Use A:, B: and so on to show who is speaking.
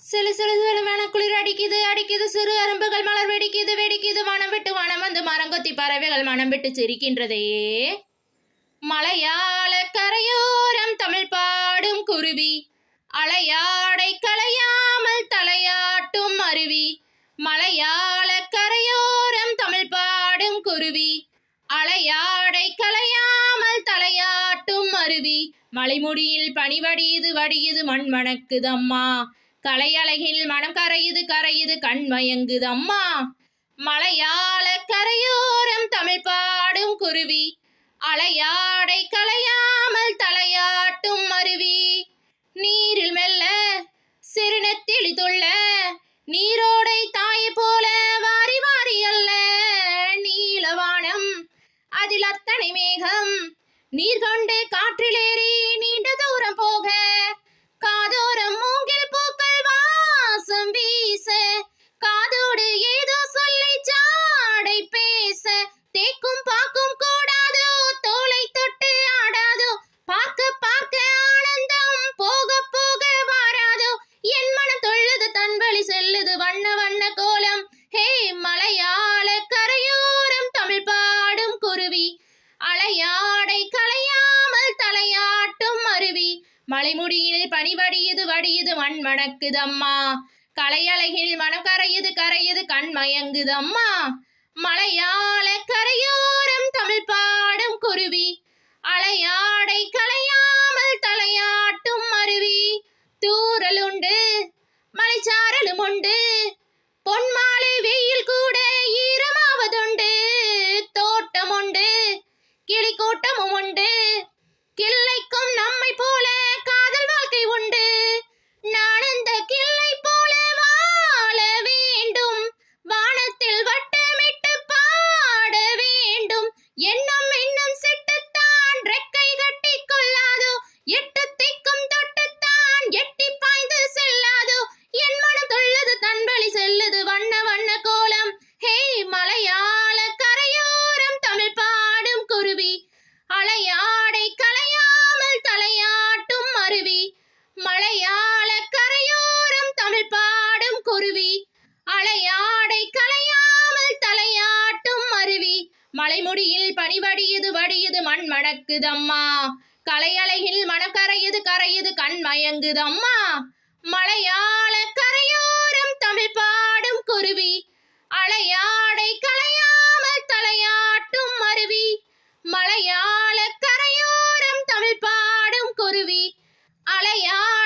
A: சிலு சிலு சிலுவென குளிர் அடிக்குது அடிக்குது, சிறு அரும்புகள் மலர் வெடிக்குது வெடிக்குது, வானம் விட்டு வானம் வந்து மரங்கொத்தி பறவைகள் மனம் விட்டு சிரிக்கின்றதே. மலையாள கரையோரம் தமிழ் பாடும் குருவி, அலையாடை களையாமல் தலையாட்டும் அருவி. மலையாள கரையோரம் தமிழ் பாடும் குருவி, அலையாடை களையாமல் தலையாட்டும் அருவி. மலைமுடியில் பனி வடியுது வடியுது, மண் மணக்குதம்மா. கலையழகில் மனம் கரையுது கரையுது, கண் மயங்குதம்மா. மலையாள கரையோரம் தமிழ் பாடும் குருவி, அலையாடை களையாமல் தலையாட்டும் அருவி. நீரில் மெல்ல சிறுநெத்திலி துள்ள, நீரோடை தாயை போல வாரி வாரி அல்ல. நீலவானம் அதில் அத்தனை மேகம், நீர் கொண்டு காற்றிலேறி நீண்ட தூரம் போக. காதோரம் மூங்கில் பூக்கள் வாசம் வீச, காதோடு ஏதோ சொல்லி ஜாடை பேச. தேக்கும் பாக்கும் கூடாதோ, தோளை தொட்டு ஆடாதோ, பார்க்க பார்க்க ஆனந்தம் போக போக வாராதோ. என் மனம் தொள்ளுது தன் வழி செல்லுது வண்ண வண்ண கோலம். ஹே மலையாள கரையோரம் தமிழ் பாடும் குருவி, அலையாடை களையாமல் தலையாட்டும் அருவி. மலைமுடியில் பனி வடியுது வடியுது, மண் மணக்குதம்மா. கலையழகில் மனம் கரையுது கரையுது, கண் மயங்குதம்மா. மலையாள கரையோரம் தமிழ் பாடும் குருவி, அலையாடை களையாமல் தலையாட்டும் அருவி. தூறலுண்டு மலைச்சாரலும் உண்டு, பொன்மாலை வெயில் கூட ஈரமாவதுண்டு. தோட்டம் உண்டு கிளி கூட்டமும் உண்டு, கிள்ளைக்கும் நம்மை போல காதல் வாழ்க்கை உண்டு. நான் அந்த கிள்ளை போல வாழ வேண்டும், வானத்தில் வட்டமிட்டு பாட வேண்டும். எண்ணம் எண்ணம் செட்டுத்தான் ரெக்கை கட்டி கொள்ளாதோ, எட்டு திக்கும் தொட்டுத்தான் எட்டி பாய்ந்து செல்லாதோ. என் மனம் தொள்ளது தன் வழி செல்லுது வண்ண வண்ண கோலம். ஹே மலையாள கரையோரம் தமிழ் பாடும் குருவி, அலையாடை களையாமல் தலையாட்டும் அருவி. மலையாள கரையோரம் தமிழ் பாடும் குருவி, அலையாடை களையாமல் தலையாட்டும் அருவி. மலைமுடியில் பனி வடியுது வடியுது, மண் மணக்குதம்மா. கலையழகில் மனம் கரையுது கரையுது, கண் மயங்குதம்மா. மலையாள கரையோரம் தமிழ் பாடும் குருவி, அலையாடை களையாமல் தலையாட்டும் அருவி. மலையாள கரையோரம் தமிழ் பாடும் குருவி, அலையாடை